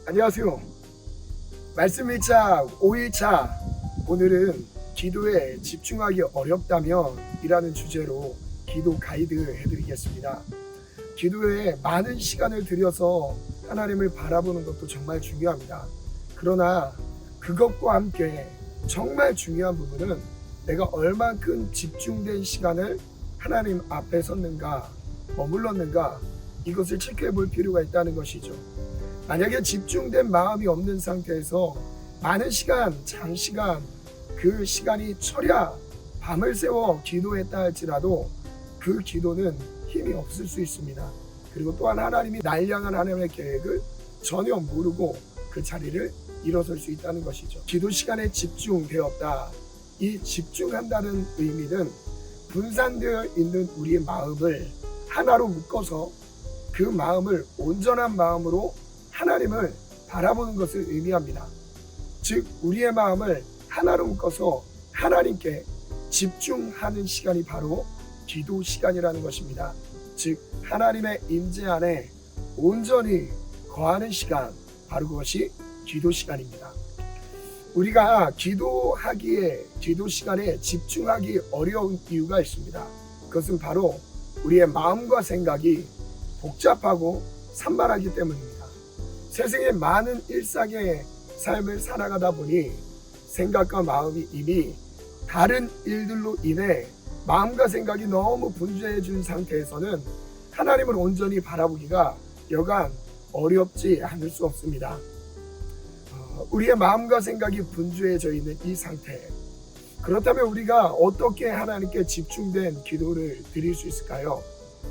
안녕하세요. 말씀 1차 5일차 오늘은 기도에 집중하기 어렵다면 이라는 주제로 기도 가이드 해드리겠습니다. 기도에 많은 시간을 들여서 하나님을 바라보는 것도 정말 중요합니다. 그러나 그것과 함께 정말 중요한 부분은 내가 얼만큼 집중된 시간을 하나님 앞에 섰는가, 머물렀는가, 이것을 체크해 볼 필요가 있다는 것이죠. 만약에 집중된 마음이 없는 상태에서 많은 시간, 장시간 그 시간이 철야 밤을 새워 기도했다 할지라도 그 기도는 힘이 없을 수 있습니다. 그리고 또한 하나님이 날 향한 하나님의 계획을 전혀 모르고 그 자리를 일어설 수 있다는 것이죠. 기도 시간에 집중되었다. 이 집중한다는 의미는 분산되어 있는 우리의 마음을 하나로 묶어서 그 마음을 온전한 마음으로 하나님을 바라보는 것을 의미합니다. 즉 우리의 마음을 하나로 묶어서 하나님께 집중하는 시간이 바로 기도 시간이라는 것입니다. 즉 하나님의 임재 안에 온전히 거하는 시간, 바로 그것이 기도 시간입니다. 우리가 기도하기에, 기도 시간에 집중하기 어려운 이유가 있습니다. 그것은 바로 우리의 마음과 생각이 복잡하고 산만하기 때문입니다. 세상의 많은 일상의 삶을 살아가다 보니 생각과 마음이 이미 다른 일들로 인해 마음과 생각이 너무 분주해진 상태에서는 하나님을 온전히 바라보기가 여간 어렵지 않을 수 없습니다. 우리의 마음과 생각이 분주해져 있는 이 상태, 그렇다면 우리가 어떻게 하나님께 집중된 기도를 드릴 수 있을까요?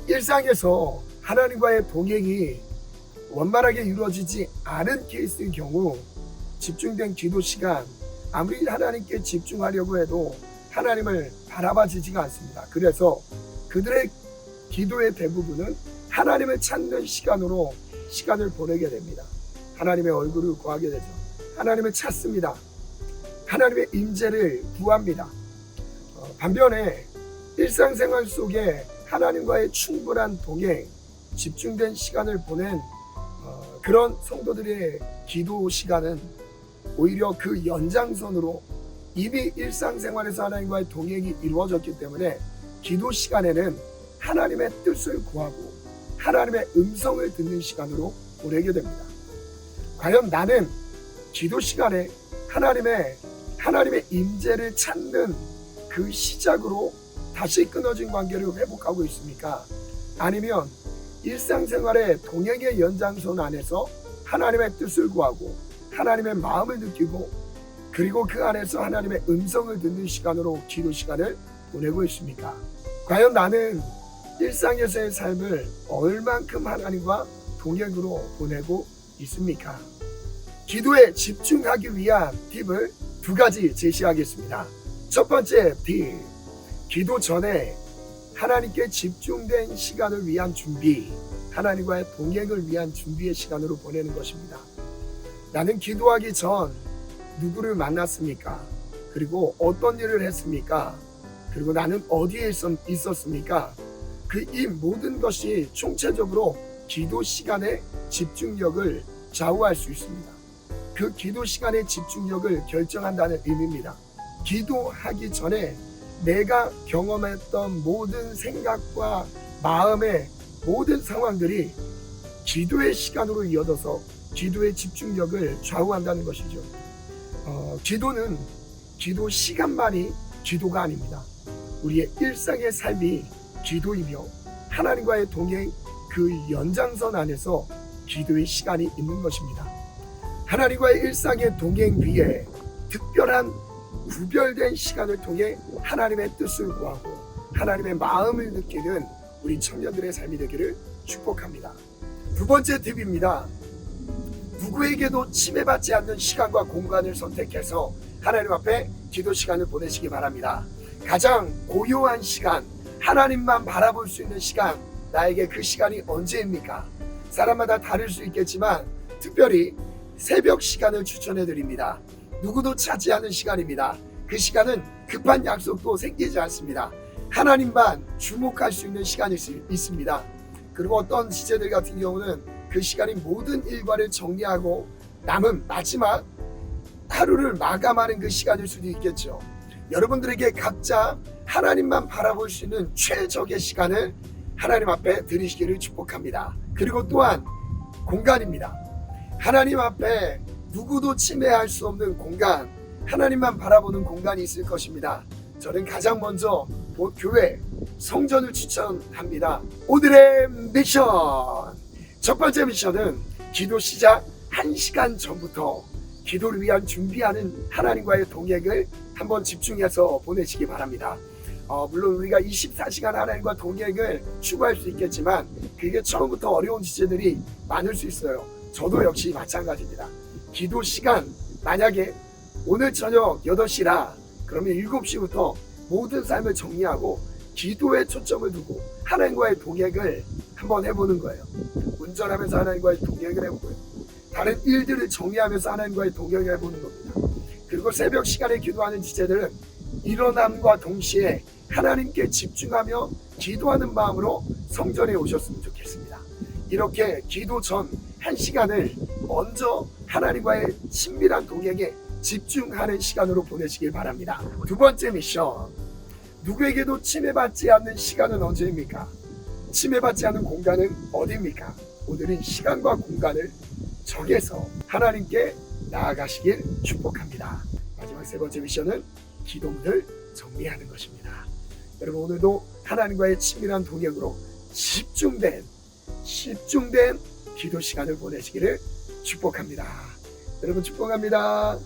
일상에서 하나님과의 동행이 원만하게 이루어지지 않은 케이스의 경우 집중된 기도 시간, 아무리 하나님께 집중하려고 해도 하나님을 바라봐지지가 않습니다. 그래서 그들의 기도의 대부분은 하나님을 찾는 시간으로 시간을 보내게 됩니다. 하나님의 얼굴을 구하게 되죠. 하나님을 찾습니다. 하나님의 임재를 구합니다. 반면에 일상생활 속에 하나님과의 충분한 동행, 집중된 시간을 보낸 그런 성도들의 기도 시간은 오히려 그 연장선으로 이미 일상생활에서 하나님과의 동행이 이루어졌기 때문에 기도 시간에는 하나님의 뜻을 구하고 하나님의 음성을 듣는 시간으로 보내게 됩니다. 과연 나는 기도 시간에 하나님의 임재를 찾는 그 시작으로 다시 끊어진 관계를 회복하고 있습니까? 아니면 일상생활의 동행의 연장선 안에서 하나님의 뜻을 구하고 하나님의 마음을 느끼고 그리고 그 안에서 하나님의 음성을 듣는 시간으로 기도 시간을 보내고 있습니까? 과연 나는 일상에서의 삶을 얼만큼 하나님과 동행으로 보내고 있습니까? 기도에 집중하기 위한 팁을 두 가지 제시하겠습니다. 첫 번째 팁, 기도 전에 하나님께 집중된 시간을 위한 준비, 하나님과의 동행을 위한 준비의 시간으로 보내는 것입니다. 나는 기도하기 전 누구를 만났습니까? 그리고 어떤 일을 했습니까? 그리고 나는 어디에 있었습니까? 그 이 모든 것이 총체적으로 기도 시간의 집중력을 좌우할 수 있습니다. 그 기도 시간의 집중력을 결정한다는 의미입니다. 기도하기 전에 내가 경험했던 모든 생각과 마음의 모든 상황들이 기도의 시간으로 이어져서 기도의 집중력을 좌우한다는 것이죠. 기도는 기도 시간만이 기도가 아닙니다. 우리의 일상의 삶이 기도이며 하나님과의 동행 그 연장선 안에서 기도의 시간이 있는 것입니다. 하나님과의 일상의 동행 위에 특별한 구별된 시간을 통해 하나님의 뜻을 구하고 하나님의 마음을 느끼는 우리 청년들의 삶이 되기를 축복합니다. 두 번째 팁입니다. 누구에게도 침해받지 않는 시간과 공간을 선택해서 하나님 앞에 기도 시간을 보내시기 바랍니다. 가장 고요한 시간, 하나님만 바라볼 수 있는 시간, 나에게 그 시간이 언제입니까? 사람마다 다를 수 있겠지만 특별히 새벽 시간을 추천해 드립니다. 누구도 차지하는 시간입니다. 그 시간은 급한 약속도 생기지 않습니다. 하나님만 주목할 수 있는 시간이 있습니다. 그리고 어떤 지체들 같은 경우는 그 시간이 모든 일과를 정리하고 남은 마지막 하루를 마감하는 그 시간일 수도 있겠죠. 여러분들에게 각자 하나님만 바라볼 수 있는 최적의 시간을 하나님 앞에 드리시기를 축복합니다. 그리고 또한 공간입니다. 하나님 앞에 누구도 침해할 수 없는 공간, 하나님만 바라보는 공간이 있을 것입니다. 저는 가장 먼저 교회, 성전을 추천합니다. 오늘의 미션! 첫 번째 미션은 기도 시작 1시간 전부터 기도를 위한 준비하는 하나님과의 동행을 한번 집중해서 보내시기 바랍니다. 물론 우리가 24시간 하나님과 동행을 추구할 수 있겠지만 그게 처음부터 어려운 주제들이 많을 수 있어요. 저도 역시 마찬가지입니다. 기도 시간, 만약에 오늘 저녁 8시라 그러면 7시부터 모든 삶을 정리하고 기도에 초점을 두고 하나님과의 동행을 한번 해보는 거예요. 운전하면서 하나님과의 동행을 해보고요. 다른 일들을 정리하면서 하나님과의 동행을 해보는 겁니다. 그리고 새벽 시간에 기도하는 주제들은 일어남과 동시에 하나님께 집중하며 기도하는 마음으로 성전에 오셨으면 좋겠습니다. 이렇게 기도 전 1시간을 먼저 하나님과의 친밀한 동행에 집중하는 시간으로 보내시길 바랍니다. 두 번째 미션, 누구에게도 침해받지 않는 시간은 언제입니까? 침해받지 않는 공간은 어디입니까? 오늘은 시간과 공간을 정해서 하나님께 나아가시길 축복합니다. 마지막 세 번째 미션은 기도문을 정리하는 것입니다. 여러분, 오늘도 하나님과의 친밀한 동행으로 집중된 기도 시간을 보내시기를 축복합니다. 여러분, 축복합니다.